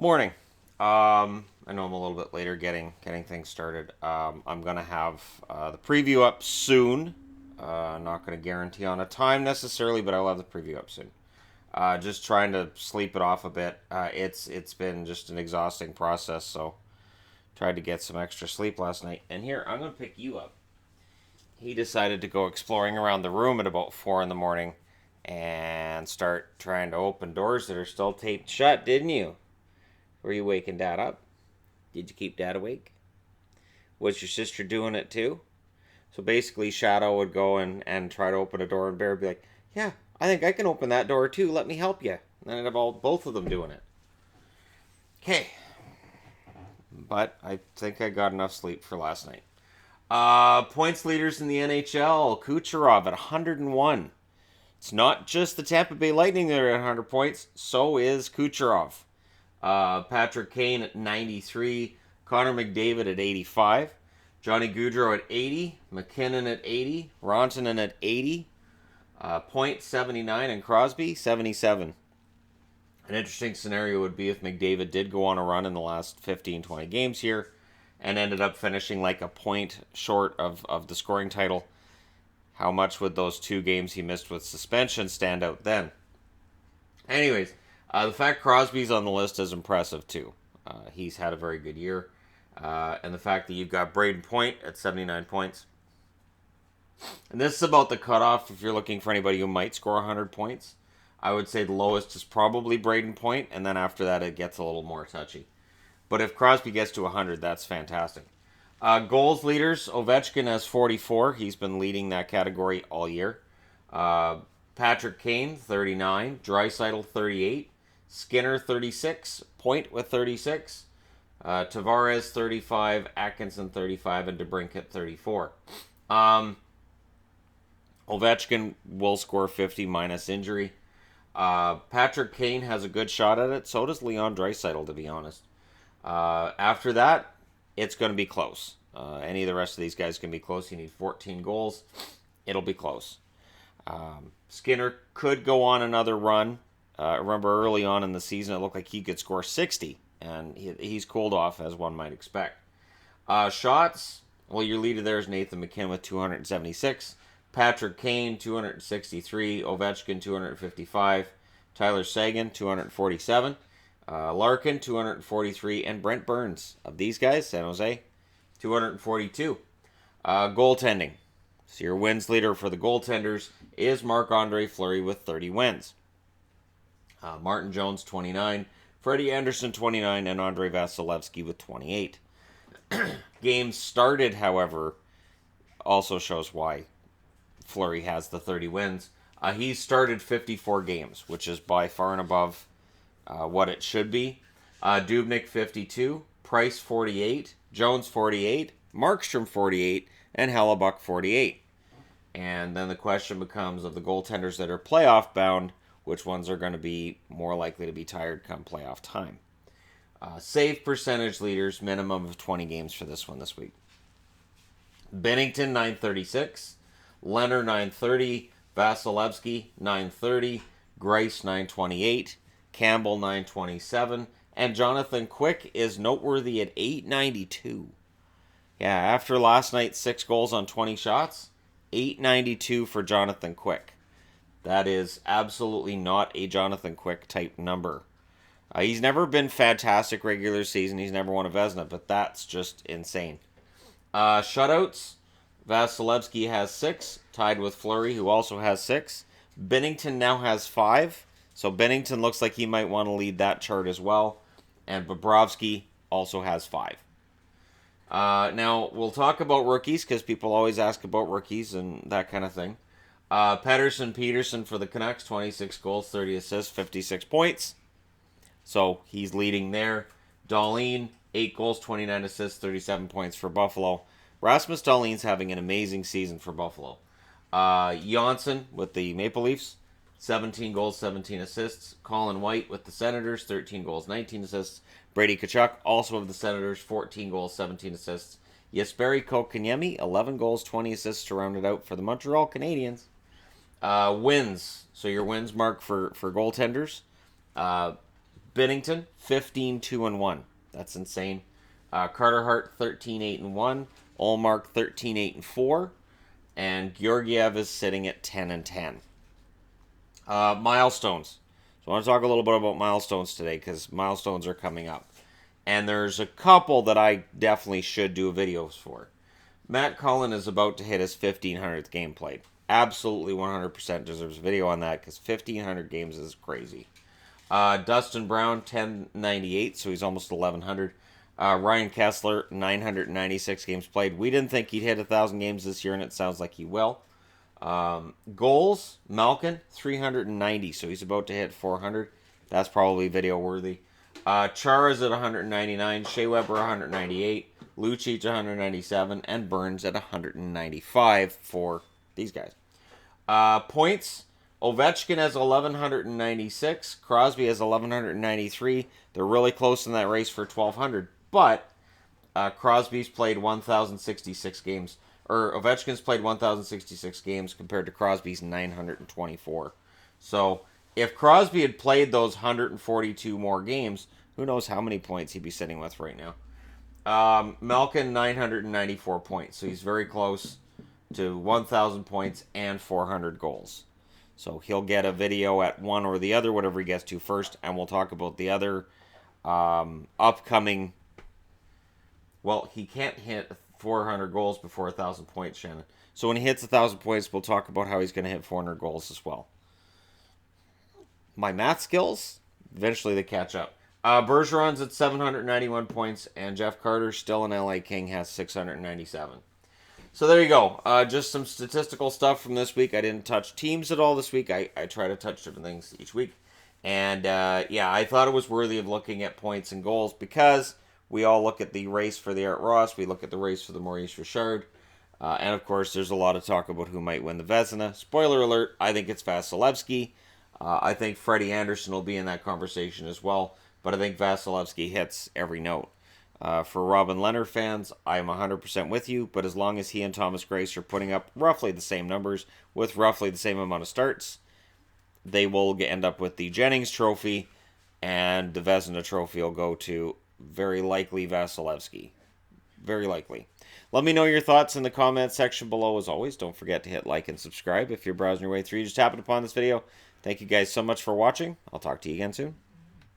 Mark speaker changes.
Speaker 1: Morning. I know I'm a little bit later getting things started. I'm gonna have the preview up soon. Not gonna guarantee on a time necessarily, but I'll have the preview up soon. Just trying to sleep it off a bit. It's been just an exhausting process, so tried to get some extra sleep last night. And here I'm gonna pick you up. He decided to go exploring around the room at about 4 in the morning and start trying to open doors that are still taped shut, didn't you? Were you waking Dad up? Did you keep Dad awake? Was your sister doing it too? So basically, Shadow would go and try to open a door, and Bear would be like, "Yeah, I think I can open that door too. Let me help you." And then I'd have both of them doing it. Okay, but I think I got enough sleep for last night. Points leaders in the NHL: Kucherov at 101. It's not just the Tampa Bay Lightning that are at 100 points. So is Kucherov. Patrick Kane at 93, Connor McDavid at 85, Johnny Gaudreau at 80, McKinnon at 80, Rantanen at 80, Point 79, and Crosby 77. An interesting scenario would be if McDavid did go on a run in the last 15-20 games here and ended up finishing like a point short of the scoring title. How much would those 2 games he missed with suspension stand out then? Anyways, the fact Crosby's on the list is impressive too. He's had a very good year. And the fact that you've got Braden Point at 79 points. And this is about the cutoff if you're looking for anybody who might score 100 points. I would say the lowest is probably Braden Point, and then after that it gets a little more touchy. But if Crosby gets to 100, that's fantastic. Goals leaders, Ovechkin has 44. He's been leading that category all year. Patrick Kane, 39. Draisaitl, 38. Skinner, 36. Point with 36. Tavares, 35. Atkinson, 35. And DeBrincat, 34. Ovechkin will score 50 minus injury. Patrick Kane has a good shot at it. So does Leon Draisaitl, to be honest. After that, it's going to be close. Any of the rest of these guys can be close. You need 14 goals. It'll be close. Skinner could go on another run. Remember early on in the season, it looked like he could score 60, and he's cooled off, as one might expect. Shots, well, your leader there is Nathan McKinnon with 276. Patrick Kane, 263. Ovechkin, 255. Tyler Seguin, 247. Larkin, 243. And Brent Burns. Of these guys, San Jose, 242. Goaltending. So your wins leader for the goaltenders is Marc-Andre Fleury with 30 wins. Martin Jones, 29. Freddie Anderson, 29. And Andrei Vasilevsky with 28. Games started, however, also shows why Fleury has the 30 wins. He's started 54 games, which is by far and above what it should be. Dubnyk, 52. Price, 48. Jones, 48. Markstrom, 48. And Hellebuck, 48. And then the question becomes, of the goaltenders that are playoff bound, which ones are going to be more likely to be tired come playoff time. Save percentage leaders, minimum of 20 games for this one this week. Bennington, 936. Leonard, 930. Vasilevsky, 930. Grice, 928. Campbell, 927. And Jonathan Quick is noteworthy at 892. Yeah, after last night's 6 goals on 20 shots, 892 for Jonathan Quick. That is absolutely not a Jonathan Quick type number. He's never been fantastic regular season. He's never won a Vezina, but that's just insane. Shutouts. Vasilevsky has 6, tied with Fleury, who also has 6. Bennington now has 5, so Bennington looks like he might want to lead that chart as well. And Bobrovsky also has 5. Now, we'll talk about rookies, because people always ask about rookies and that kind of thing. Peterson for the Canucks, 26 goals, 30 assists, 56 points. So he's leading there. Dahlin, 8 goals, 29 assists, 37 points for Buffalo. Rasmus Dahlin's having an amazing season for Buffalo. Janssen with the Maple Leafs, 17 goals, 17 assists. Colin White with the Senators, 13 goals, 19 assists. Brady Tkachuk, also of the Senators, 14 goals, 17 assists. Jesperi Kotkaniemi, 11 goals, 20 assists to round it out for the Montreal Canadiens. Wins. So your wins mark for goaltenders. Binnington, 15-2-1. That's insane. Carter Hart, 13-8-1. Olmark, 13-8-4. And Georgiev is sitting at 10-10. Milestones. So I want to talk a little bit about milestones today because milestones are coming up. And there's a couple that I definitely should do videos for. Matt Cullen is about to hit his 1,500th game played. Absolutely 100% deserves a video on that because 1,500 games is crazy. Dustin Brown, 1098, so he's almost 1,100. Ryan Kessler, 996 games played. We didn't think he'd hit 1,000 games this year, and it sounds like he will. Goals, Malkin, 390, so he's about to hit 400. That's probably video worthy. Chara's at 199, Shea Weber 198, Lucic 197, and Burns at 195 for these guys. Points, Ovechkin has 1,196, Crosby has 1,193. They're really close in that race for 1,200, but Crosby's played 1,066 games, or Ovechkin's played 1,066 games compared to Crosby's 924. So if Crosby had played those 142 more games, who knows how many points he'd be sitting with right now. Malkin, 994 points. So he's very close to 1,000 points and 400 goals. So he'll get a video at one or the other, whatever he gets to first, and we'll talk about the other upcoming... Well, he can't hit 400 goals before 1,000 points, Shannon. So when he hits 1,000 points, we'll talk about how he's going to hit 400 goals as well. My math skills, eventually they catch up. Bergeron's at 791 points, and Jeff Carter, still an LA King, has 697. So there you go. Just some statistical stuff from this week. I didn't touch teams at all this week. I try to touch different things each week. And yeah, I thought it was worthy of looking at points and goals because we all look at the race for the Art Ross. We look at the race for the Maurice Richard. And of course, there's a lot of talk about who might win the Vezina. Spoiler alert, I think it's Vasilevsky. I think Freddie Anderson will be in that conversation as well. But I think Vasilevsky hits every note. For Robin Leonard fans, I'm 100% with you. But as long as he and Thomas Grace are putting up roughly the same numbers with roughly the same amount of starts, they will end up with the Jennings Trophy. And the Vezina Trophy will go to, very likely, Vasilevsky. Very likely. Let me know your thoughts in the comments section below. As always, don't forget to hit like and subscribe. If you're browsing your way through, you just happened upon this video. Thank you guys so much for watching. I'll talk to you again soon.